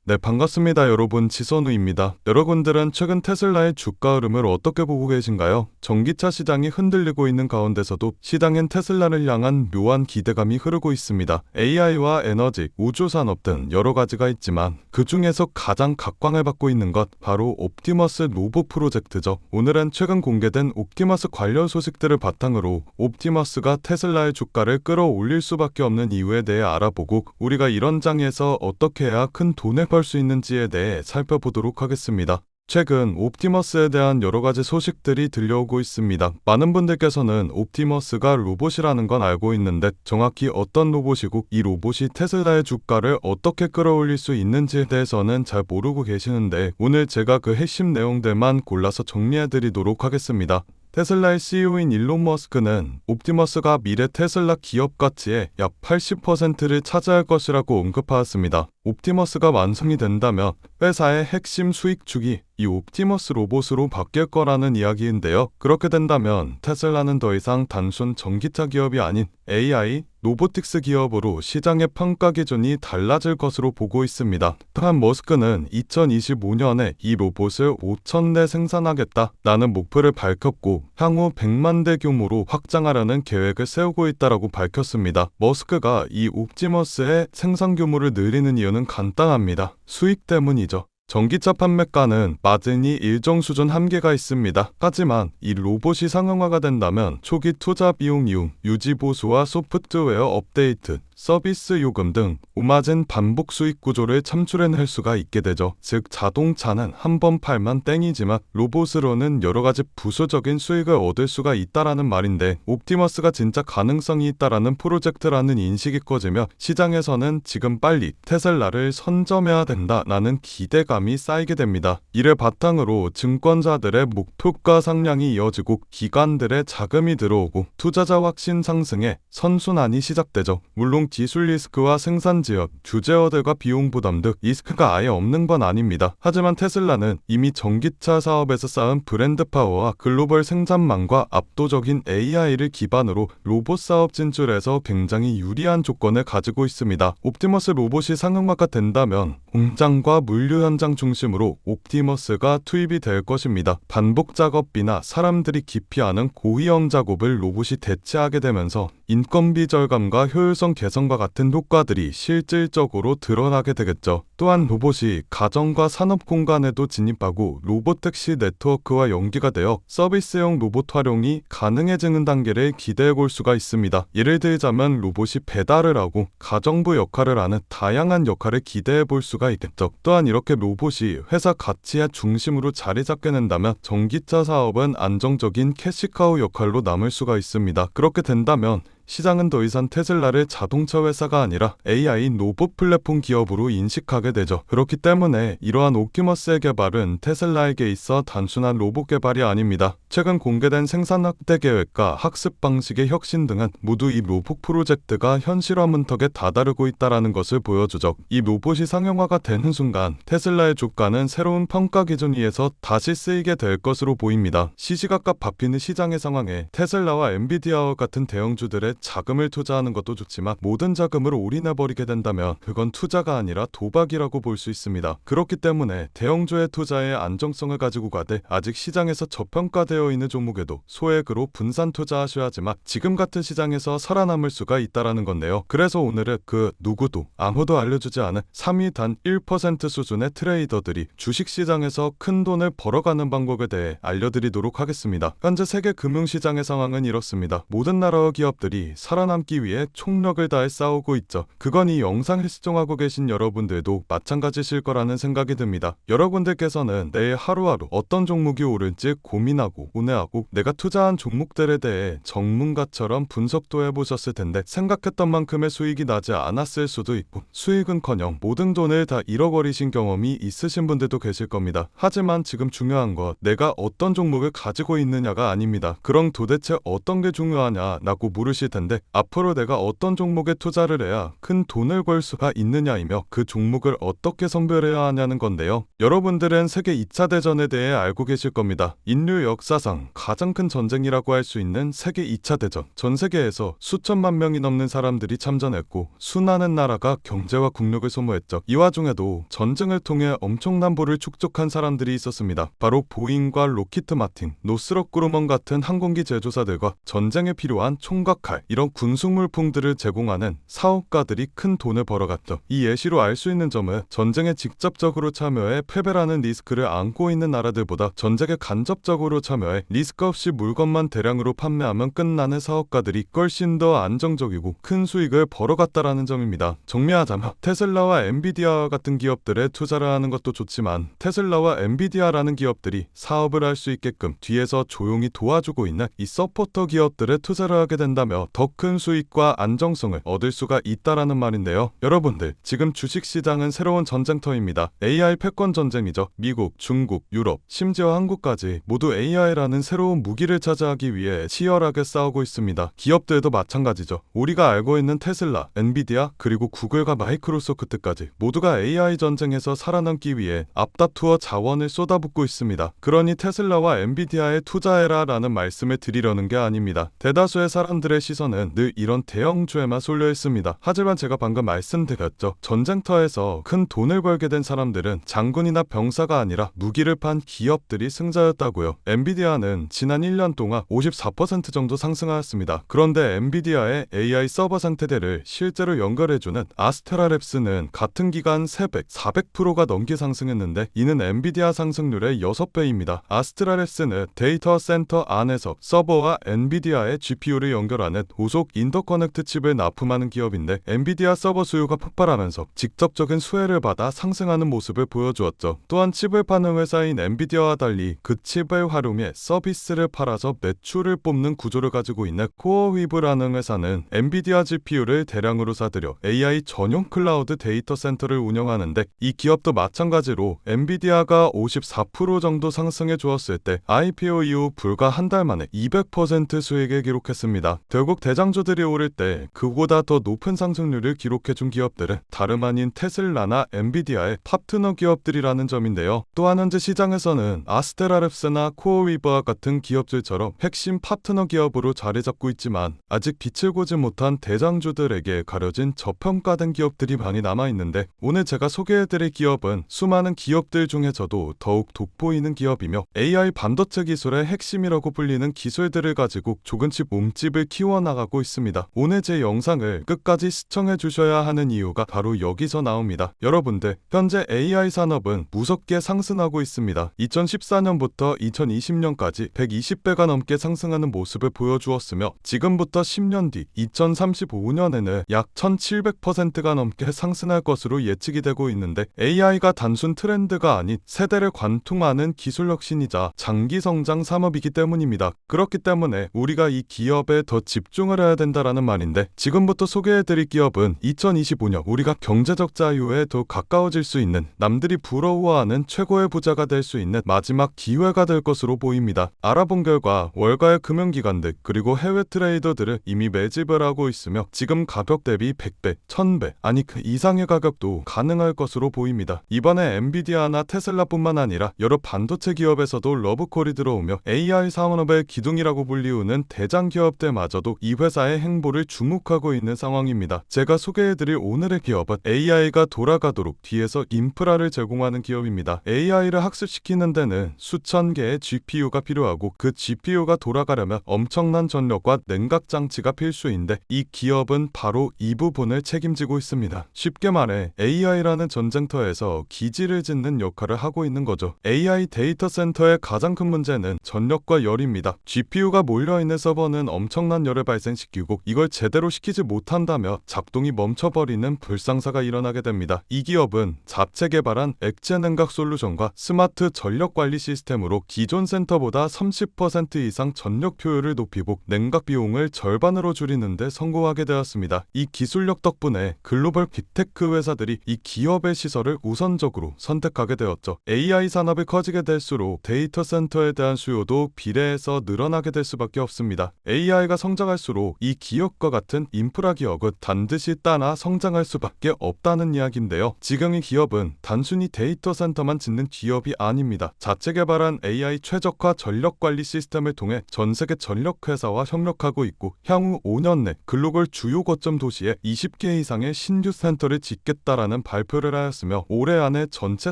네, 반갑습니다. 여러분, 지선우입니다. 여러분들은 최근 테슬라의 주가 흐름을 어떻게 보고 계신가요? 전기차 시장이 흔들리고 있는 가운데서도 시장엔 테슬라를 향한 묘한 기대감이 흐르고 있습니다. AI와 에너지, 우주산업 등 여러 가지가 있지만 그 중에서 가장 각광을 받고 있는 것 바로 옵티머스 로봇 프로젝트죠. 오늘은 최근 공개된 옵티머스 관련 소식들을 바탕으로 옵티머스가 테슬라의 주가를 끌어올릴 수밖에 없는 이유에 대해 알아보고 우리가 이런 장에서 어떻게 해야 큰 돈을 벌 수 있는지에 대해 살펴보도록 하겠습니다. 최근 옵티머스에 대한 여러 가지 소식들이 들려오고 있습니다. 많은 분들께서는 옵티머스가 로봇이라는 건 알고 있는데 정확히 어떤 로봇이고 이 로봇이 테슬라의 주가를 어떻게 끌어올릴 수 있는지에 대해서는 잘 모르고 계시는데 오늘 제가 그 핵심 내용들만 골라서 정리해드리도록 하겠습니다. 테슬라의 CEO인 일론 머스크는 옵티머스가 미래 테슬라 기업 가치의 약 80%를 차지할 것이라고 언급하였습니다. 옵티머스가 완성이 된다면 회사의 핵심 수익축이 이 옵티머스 로봇으로 바뀔 거라는 이야기인데요. 그렇게 된다면 테슬라는 더 이상 단순 전기차 기업이 아닌 AI, 로보틱스 기업으로 시장의 평가 기준이 달라질 것으로 보고 있습니다. 또한 머스크는 2025년에 이 로봇을 5,000대 생산하겠다라는 목표를 밝혔고 향후 100만 대 규모로 확장하려는 계획을 세우고 있다고 밝혔습니다. 머스크가 이 옵티머스의 생산 규모를 늘리는 이유는 간단합니다. 수익 때문이죠. 전기차 판매가는 마진이 일정 수준 한계가 있습니다. 하지만 이 로봇이 상용화가 된다면 초기 투자 비용 이용, 유지 보수와 소프트웨어 업데이트, 서비스 요금 등 고마진 반복 수익 구조를 창출해낼 수가 있게 되죠. 즉 자동차는 한 번 팔면 땡이지만 로봇으로는 여러 가지 부수적인 수익을 얻을 수가 있다라는 말인데 옵티머스가 진짜 가능성이 있다라는 프로젝트라는 인식이 커지며 시장에서는 지금 빨리 테슬라를 선점해야 된다라는 기대감이 쌓이게 됩니다. 이를 바탕으로 증권자들의 목표가 상향이 이어지고 기관들의 자금이 들어오고 투자자 확신 상승에 선순환이 시작되죠. 물론 기술 리스크와 생산 지역, 규제어들과 비용 부담 등 리스크가 아예 없는 건 아닙니다. 하지만 테슬라는 이미 전기차 사업에서 쌓은 브랜드 파워와 글로벌 생산망과 압도적인 AI를 기반으로 로봇 사업 진출에서 굉장히 유리한 조건을 가지고 있습니다. 옵티머스 로봇이 상용화가 된다면 공장과 물류 현장 중심으로 옵티머스가 투입이 될 것입니다. 반복 작업비나 사람들이 기피하는 고위험 작업을 로봇이 대체하게 되면서 인건비 절감과 효율성 개선과 같은 효과들이 실질적으로 드러나게 되겠죠. 또한 로봇이 가정과 산업 공간에도 진입하고 로봇택시 네트워크와 연계가 되어 서비스용 로봇 활용이 가능해지는 단계를 기대해 볼 수가 있습니다. 예를 들자면 로봇이 배달을 하고 가정부 역할을 하는 다양한 역할을 기대해 볼 수가 있겠죠. 또한 이렇게 로봇이 회사 가치의 중심으로 자리 잡게 된다면 전기차 사업은 안정적인 캐시카우 역할로 남을 수가 있습니다. 그렇게 된다면 시장은 더 이상 테슬라를 자동차 회사가 아니라 AI 로봇 플랫폼 기업으로 인식하게 되죠. 그렇기 때문에 이러한 옵티머스의 개발은 테슬라에게 있어 단순한 로봇 개발이 아닙니다. 최근 공개된 생산 확대 계획과 학습 방식의 혁신 등은 모두 이 로봇 프로젝트가 현실화 문턱에 다다르고 있다는 것을 보여주죠. 이 로봇이 상용화가 되는 순간 테슬라의 주가는 새로운 평가 기준 위에서 다시 쓰이게 될 것으로 보입니다. 시시각각 바뀌는 시장의 상황에 테슬라와 엔비디아와 같은 대형주들의 자금을 투자하는 것도 좋지만 모든 자금을 올인해버리게 된다면 그건 투자가 아니라 도박이라고 볼 수 있습니다. 그렇기 때문에 대형주의 투자의 안정성을 가지고 가되 아직 시장에서 저평가되어 있는 종목에도 소액으로 분산 투자하셔야지만 지금 같은 시장에서 살아남을 수가 있다라는 건데요. 그래서 오늘은 그 누구도 아무도 알려주지 않은 3위 단 1% 수준의 트레이더들이 주식시장에서 큰 돈을 벌어가는 방법에 대해 알려드리도록 하겠습니다. 현재 세계 금융시장의 상황은 이렇습니다. 모든 나라와 기업들이 살아남기 위해 총력을 다해 싸우고 있죠. 그건 이 영상을 시청하고 계신 여러분들도 마찬가지실 거라는 생각이 듭니다. 여러분들께서는 내일 하루하루 어떤 종목이 오를지 고민하고 고뇌하고 내가 투자한 종목들에 대해 전문가처럼 분석도 해보셨을 텐데 생각했던 만큼의 수익이 나지 않았을 수도 있고 수익은커녕 모든 돈을 다 잃어버리신 경험이 있으신 분들도 계실 겁니다. 하지만 지금 중요한 건 내가 어떤 종목을 가지고 있느냐가 아닙니다. 그럼 도대체 어떤 게 중요하냐라고 물으실 텐데 텐데 앞으로 내가 어떤 종목에 투자를 해야 큰 돈을 벌 수가 있느냐이며 그 종목을 어떻게 선별해야 하냐는 건데요. 여러분들은 세계 2차 대전에 대해 알고 계실 겁니다. 인류 역사상 가장 큰 전쟁이라고 할 수 있는 세계 2차 대전. 전 세계에서 수천만 명이 넘는 사람들이 참전했고 수많은 나라가 경제와 국력을 소모했죠. 이 와중에도 전쟁을 통해 엄청난 부를 축적한 사람들이 있었습니다. 바로 보잉과 로키트 마틴, 노스럽 그루먼 같은 항공기 제조사들과 전쟁에 필요한 총과 칼, 이런 군수 물품들을 제공하는 사업가들이 큰 돈을 벌어갔죠. 이 예시로 알 수 있는 점은 전쟁에 직접적으로 참여해 패배라는 리스크를 안고 있는 나라들보다 전쟁에 간접적으로 참여해 리스크 없이 물건만 대량으로 판매하면 끝나는 사업가들이 훨씬 더 안정적이고 큰 수익을 벌어갔다라는 점입니다. 정리하자면 테슬라와 엔비디아 같은 기업들에 투자를 하는 것도 좋지만 테슬라와 엔비디아라는 기업들이 사업을 할 수 있게끔 뒤에서 조용히 도와주고 있는 이 서포터 기업들에 투자를 하게 된다면 더 큰 수익과 안정성을 얻을 수가 있다라는 말인데요. 여러분들, 지금 주식시장은 새로운 전쟁터입니다. AI 패권 전쟁이죠. 미국, 중국, 유럽, 심지어 한국까지 모두 AI라는 새로운 무기를 차지하기 위해 치열하게 싸우고 있습니다. 기업들도 마찬가지죠. 우리가 알고 있는 테슬라, 엔비디아, 그리고 구글과 마이크로소프트까지 모두가 AI 전쟁에서 살아남기 위해 앞다투어 자원을 쏟아붓고 있습니다. 그러니 테슬라와 엔비디아에 투자해라 라는 말씀을 드리려는 게 아닙니다. 대다수의 사람들의 시선은 늘 이런 대형주에만 쏠려 있습니다. 하지만 제가 방금 말씀드렸죠. 전쟁터에서 큰 돈을 벌게 된 사람들은 장군이나 병사가 아니라 무기를 판 기업들이 승자였다고요. 엔비디아는 지난 1년 동안 54% 정도 상승하였습니다. 그런데 엔비디아의 AI 서버 상태들을 실제로 연결해주는 아스테라랩스는 같은 기간 300, 400%가 넘게 상승했는데 이는 엔비디아 상승률의 6배입니다. 아스테라랩스는 데이터 센터 안에서 서버와 엔비디아의 GPU를 연결하는 고속 인터커넥트 칩을 납품하는 기업인데 엔비디아 서버 수요가 폭발하면서 직접적인 수혜를 받아 상승하는 모습을 보여주었죠. 또한 칩을 파는 회사인 엔비디아와 달리 그 칩을 활용해 서비스를 팔아서 매출을 뽑는 구조를 가지고 있는 코어위브라는 회사는 엔비디아 GPU를 대량으로 사들여 AI 전용 클라우드 데이터 센터를 운영하는데 이 기업도 마찬가지로 엔비디아가 54% 정도 상승해 주었을 때 IPO 이후 불과 한 달 만에 200% 수익을 기록했습니다. 결국 대장주들이 오를 때 그보다 더 높은 상승률을 기록해준 기업들은 다름 아닌 테슬라나 엔비디아의 파트너 기업들이라는 점인데요. 또한 현재 시장에서는 아스테라랩스나 코어위버와 같은 기업들처럼 핵심 파트너 기업으로 자리 잡고 있지만 아직 빛을 보지 못한 대장주들에게 가려진 저평가된 기업들이 많이 남아있는데 오늘 제가 소개해드릴 기업은 수많은 기업들 중에서도 더욱 돋보이는 기업이며 AI 반도체 기술의 핵심이라고 불리는 기술들을 가지고 조금씩 몸집을 키워나가고 있습니다. 오늘 제 영상을 끝까지 시청해 주셔야 하는 이유가 바로 여기서 나옵니다. 여러분들, 현재 AI 산업은 무섭게 상승하고 있습니다. 2014년부터 2020년까지 120배가 넘게 상승하는 모습을 보여주었으며 지금부터 10년 뒤 2035년에는 약 1700%가 넘게 상승할 것으로 예측이 되고 있는데 AI가 단순 트렌드가 아닌 세대를 관통하는 기술 혁신이자 장기 성장 산업이기 때문입니다. 그렇기 때문에 우리가 이 기업에 더 집중을 해야 된다라는 말인데 지금부터 소개해드릴 기업은 2025년 우리가 경제적 자유에 더 가까워질 수 있는 남들이 부러워하는 최고의 부자가 될 수 있는 마지막 기회가 될 것으로 보입니다. 알아본 결과 월가의 금융기관들 그리고 해외 트레이더들은 이미 매집을 하고 있으며 지금 가격 대비 100배, 1000배 아니 그 이상의 가격도 가능할 것으로 보입니다. 이번에 엔비디아나 테슬라뿐만 아니라 여러 반도체 기업에서도 러브콜이 들어오며 AI 산업의 기둥이라고 불리우는 대장 기업들마저도 이 회사의 행보를 주목하고 있는 상황입니다. 제가 소개해드릴 오늘의 기업은 AI가 돌아가도록 뒤에서 인프라를 제공하는 기업입니다. AI를 학습시키는 데는 수천 개의 GPU가 필요하고 그 GPU가 돌아가려면 엄청난 전력과 냉각 장치가 필수인데 이 기업은 바로 이 부분을 책임지고 있습니다. 쉽게 말해 AI라는 전쟁터에서 기지를 짓는 역할을 하고 있는 거죠. AI 데이터 센터의 가장 큰 문제는 전력과 열입니다. GPU가 몰려있는 서버는 엄청난 열을 발생시키고 이걸 제대로 시키지 못한다면 작동이 멈춰버리는 불상사가 일어나게 됩니다. 이 기업은 자체 개발한 액체 냉각 솔루션과 스마트 전력 관리 시스템으로 기존 센터보다 30% 이상 전력 효율을 높이고 냉각 비용을 절반으로 줄이는 데 성공하게 되었습니다. 이 기술력 덕분에 글로벌 빅테크 회사들이 이 기업의 시설을 우선적으로 선택하게 되었죠. AI 산업이 커지게 될수록 데이터 센터에 대한 수요도 비례해서 늘어나게 될 수밖에 없습니다. AI가 성장할 성장할수록 이 기업과 같은 인프라 기업은 반드시 따라 성장할 수밖에 없다는 이야기인데요. 지금 이 기업은 단순히 데이터 센터만 짓는 기업이 아닙니다. 자체 개발한 AI 최적화 전력 관리 시스템을 통해 전 세계 전력 회사와 협력하고 있고 향후 5년 내 글로벌 주요 거점 도시에 20개 이상의 신규 센터를 짓겠다라는 발표를 하였으며 올해 안에 전체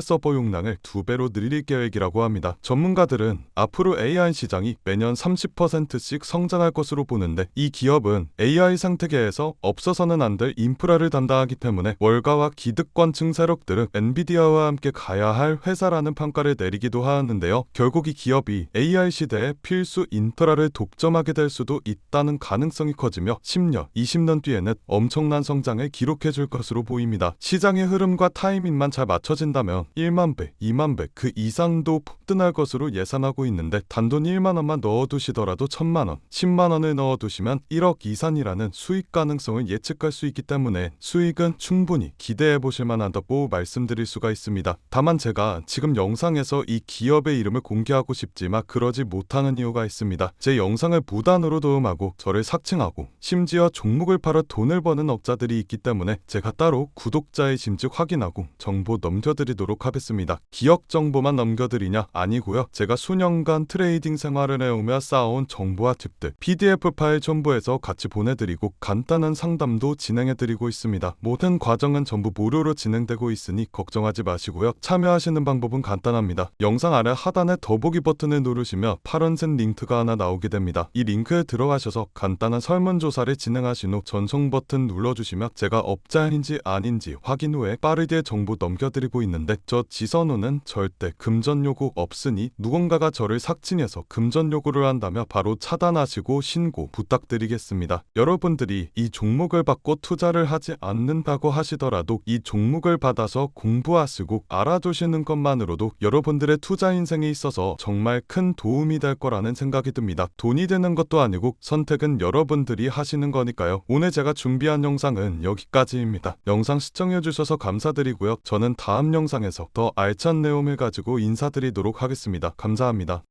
서버 용량을 2배로 늘릴 계획이라고 합니다. 전문가들은 앞으로 AI 시장이 매년 30%씩 성장할 것으로 보는데 이 기업은 AI 생태계에서 없어서는 안 될 인프라를 담당하기 때문에 월가와 기득권층 세력들은 엔비디아와 함께 가야 할 회사라는 평가를 내리기도 하는데요. 결국 이 기업이 AI 시대의 필수 인프라를 독점하게 될 수도 있다는 가능성이 커지며 10년, 20년 뒤에는 엄청난 성장을 기록해 줄 것으로 보입니다. 시장의 흐름과 타이밍만 잘 맞춰진다면 1만 배, 2만 배 그 이상도 폭등할 것으로 예상하고 있는데 단돈 1만 원만 넣어두시더라도 1,000만 원, 10만 원을 넣어두시면 1억 이상이라는 수익 가능성을 예측할 수 있기 때문에 수익은 충분히 기대해 보실 만하다고 말씀드릴 수가 있습니다. 다만 제가 지금 영상에서 이 기업의 이름을 공개하고 싶지만 그러지 못하는 이유가 있습니다. 제 영상을 무단으로 도움하고 저를 삭칭하고 심지어 종목을 팔아 돈을 버는 업자들이 있기 때문에 제가 따로 구독자의 심지 확인하고 정보 넘겨드리도록 하겠습니다. 기업 정보만 넘겨드리냐? 아니고요. 제가 수년간 트레이딩 생활을 해오며 쌓아온 정보와 팁들 PDF 파일 첨부해서 같이 보내드리고 간단한 상담도 진행해드리고 있습니다. 모든 과정은 전부 무료로 진행되고 있으니 걱정하지 마시고요. 참여하시는 방법은 간단합니다. 영상 아래 하단에 더보기 버튼을 누르시면 파란색 링크가 하나 나오게 됩니다. 이 링크에 들어가셔서 간단한 설문조사를 진행하신 후 전송 버튼 눌러주시면 제가 업자인지 아닌지 확인 후에 빠르게 정보 넘겨드리고 있는데 저 지선우는 절대 금전 요구 없으니 누군가가 저를 삭칭해서 금전 요구를 한다면 바로 차단하시고 신고 부탁드리겠습니다. 여러분들이 이 종목을 받고 투자를 하지 않는다고 하시더라도 이 종목을 받아서 공부하시고 알아두시는 것만으로도 여러분들의 투자 인생에 있어서 정말 큰 도움이 될 거라는 생각이 듭니다. 돈이 되는 것도 아니고 선택은 여러분들이 하시는 거니까요. 오늘 제가 준비한 영상은 여기까지입니다. 영상 시청해주셔서 감사드리고요. 저는 다음 영상에서 더 알찬 내용을 가지고 인사드리도록 하겠습니다. 감사합니다.